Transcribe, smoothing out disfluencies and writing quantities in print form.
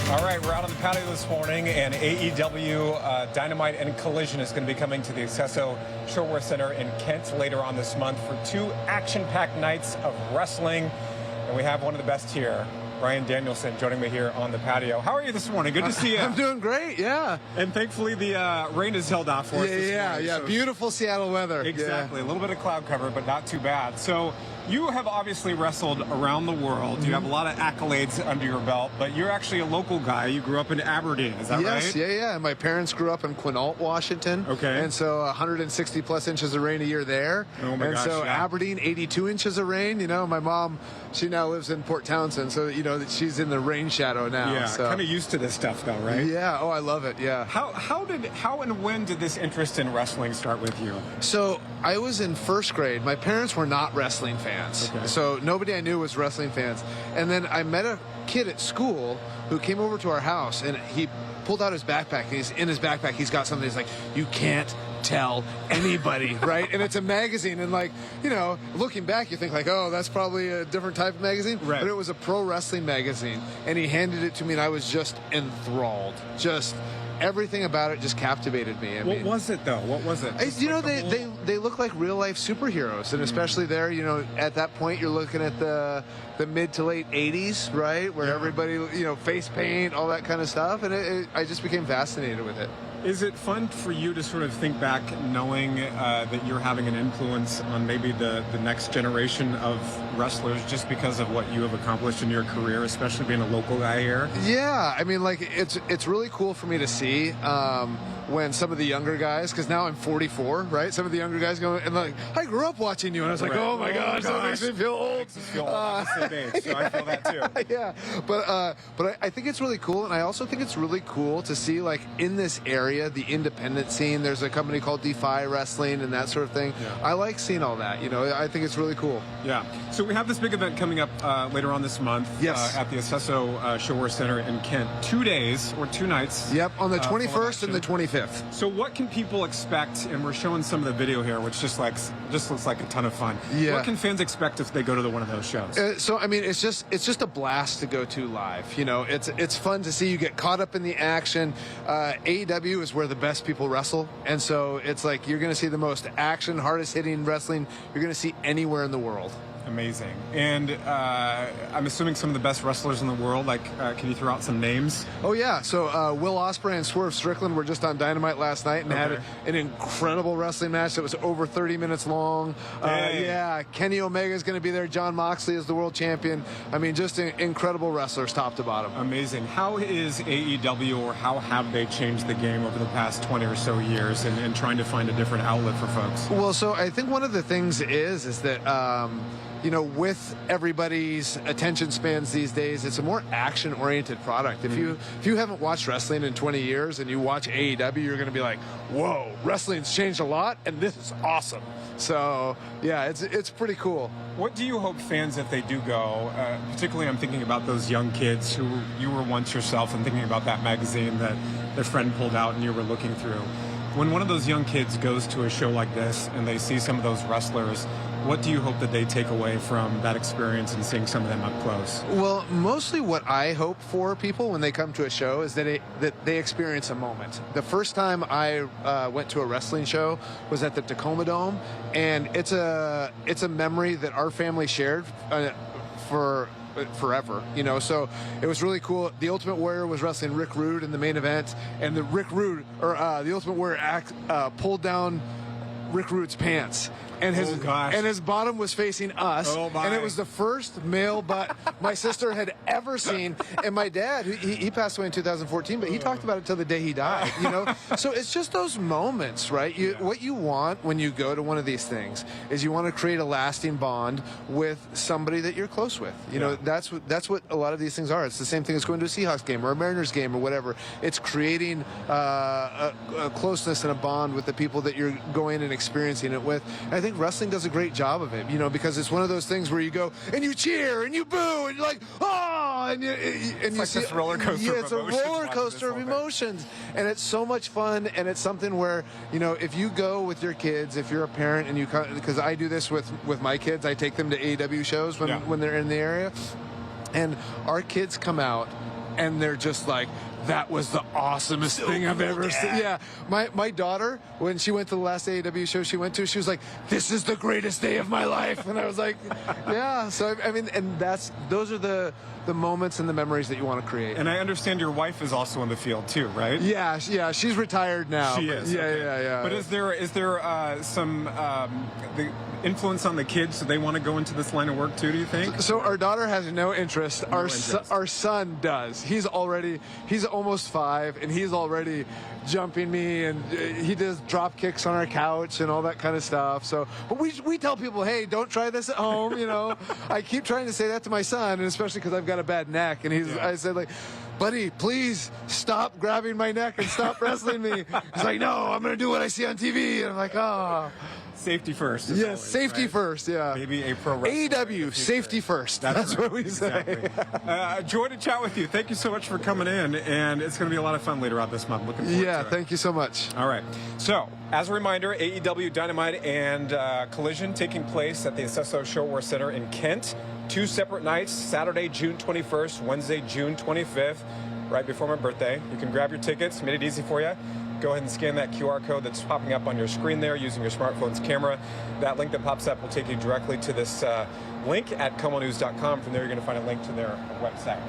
All right, we're out on the patio this morning, and AEW Dynamite and Collision is going to be coming to the Accesso ShoWare Center in Kent later on this month for 2 action-packed nights of wrestling. And we have one of the best here, Bryan Danielson, joining me here on the patio. How are you this morning? Good to see you. I'm doing great, yeah. And thankfully the rain is held off for us this morning. Yeah, so beautiful Seattle weather. Exactly, yeah. A little bit of cloud cover, but not too bad. So you have obviously wrestled around the world. You have a lot of accolades under your belt, but you're actually a local guy. You grew up in Aberdeen, is that right? Yes, yeah. My parents grew up in Quinault, Washington. Okay. And so 160 plus inches of rain a year there. Oh my gosh, so yeah. Aberdeen, 82 inches of rain. You know, my mom, she now lives in Port Townsend, so you know she's in the rain shadow now. Yeah, so. kind of used to this stuff though, right? Yeah, oh, I love it, yeah. How and when did this interest in wrestling start with you? So I was in first grade. My parents were not wrestling fans. Okay. So nobody I knew was wrestling fans. And then I met a kid at school who came over to our house, and he pulled out his backpack. He's in his backpack. He's got something. He's like, you can't tell anybody, right? And it's a magazine. And like, you know, looking back, you think like, oh, that's probably a different type of magazine. Right. But it was a pro wrestling magazine. And he handed it to me, and I was just enthralled. Just everything about it just captivated me. What was it though? What was it? You know, they look like real life superheroes, and especially there, you know, at that point you're looking at the mid to late 80s, right, where everybody, you know, face paint, all that kind of stuff, and I just became fascinated with it. Is it fun for you to sort of think back knowing that you're having an influence on maybe the next generation of wrestlers just because of what you have accomplished in your career, especially being a local guy here? Yeah, I mean, like, it's really cool for me to see when some of the younger guys, because now I'm 44, right? Some of the younger guys go, and like, I grew up watching you, and I was like, oh my gosh, that makes me feel old. Makes us feel old at the same age, so I feel that too. Yeah, but I think it's really cool, and I also think it's really cool to see, like, in this area, the independent scene. There's a company called Defy Wrestling and that sort of thing. Yeah. I like seeing all that. You know, I think it's really cool. Yeah. So we have this big event coming up later on this month. Yes. At the Accesso ShoWare Center in Kent. 2 days or 2 nights. Yep, on the full of 21st and the action. 25th. So what can people expect? And we're showing some of the video here, which just looks like a ton of fun. Yeah. What can fans expect if they go to one of those shows? So I mean, it's just a blast to go to live. You know, it's fun to see. You get caught up in the action. AEW is where the best people wrestle, and so it's like you're going to see the most action, hardest hitting wrestling you're going to see anywhere in the world. Amazing. And I'm assuming some of the best wrestlers in the world. Like, can you throw out some names? Oh yeah, so Will Ospreay and Swerve Strickland were just on Dynamite last night and had an incredible wrestling match that was over 30 minutes long. Yeah, Kenny Omega is going to be there. John Moxley is the world champion. I mean, just incredible wrestlers, top to bottom. Amazing. How is AEW, or how have they changed the game over the past 20 or so years, and trying to find a different outlet for folks? Well, so I think one of the things is that you know, with everybody's attention spans these days, it's a more action-oriented product. If you haven't watched wrestling in 20 years and you watch AEW, you're going to be like, whoa, wrestling's changed a lot, and this is awesome. So, yeah, it's pretty cool. What do you hope fans, if they do go, particularly I'm thinking about those young kids who you were once yourself, and thinking about that magazine that their friend pulled out and you were looking through. When one of those young kids goes to a show like this and they see some of those wrestlers, what do you hope that they take away from that experience and seeing some of them up close? Well, mostly what I hope for people when they come to a show is that they experience a moment. The first time I went to a wrestling show was at the Tacoma Dome, and it's a memory that our family shared for forever, you know. So it was really cool. The Ultimate Warrior was wrestling Rick Rude in the main event, and the Ultimate Warrior pulled down Rick Rude's pants, and his bottom was facing us, and it was the first male butt my sister had ever seen. And my dad, he passed away in 2014, but he talked about it till the day he died, you know. So it's just those moments, right? What you want when you go to one of these things is you want to create a lasting bond with somebody that you're close with. You know, that's what a lot of these things are. It's the same thing as going to a Seahawks game or a Mariners game or whatever. It's creating a closeness and a bond with the people that you're going and experiencing it with. And I think wrestling does a great job of it, you know, because it's one of those things where you go and you cheer and you boo and you're like, oh, and it's you like see this roller coaster. Yeah, of it's a emotions roller coaster of emotions, and it's so much fun. And it's something where, you know, if you go with your kids, if you're a parent and you come, because I do this with my kids, I take them to AEW shows when they're in the area, and our kids come out and they're just like, that was the awesomest thing I've ever seen. Yeah, my daughter, when she went to the last AEW show she went to, she was like, this is the greatest day of my life. And I was like, yeah. So I mean, and those are the moments and the memories that you want to create. And I understand your wife is also in the field too, right? Yeah, she's retired now. She is. Yeah, okay. yeah. But is there some the influence on the kids? So they want to go into this line of work too? Do you think? So our daughter has no interest. Our son does. He's almost 5, and he's already jumping me, and he does drop kicks on our couch and all that kind of stuff. So, but we tell people, hey, don't try this at home. You know, I keep trying to say that to my son, and especially because I've got a bad neck, and I said, like, buddy, please stop grabbing my neck and stop wrestling me. He's like, no, I'm going to do what I see on TV. And I'm like, oh. Safety first. Yes, always, safety right? first, yeah. Maybe a pro wrestler. AEW, safety first. That's right. what we exactly. say. Joy to chat with you. Thank you so much for coming in, and it's going to be a lot of fun later on this month. Looking forward to it. Thank you so much. All right. So, as a reminder, AEW Dynamite and Collision taking place at the Accesso ShoWare Center in Kent. 2 separate nights, Saturday, June 21st, Wednesday, June 25th, right before my birthday. You can grab your tickets, made it easy for you. Go ahead and scan that QR code that's popping up on your screen there using your smartphone's camera. That link that pops up will take you directly to this link at KOMOnews.com. From there, you're going to find a link to their website.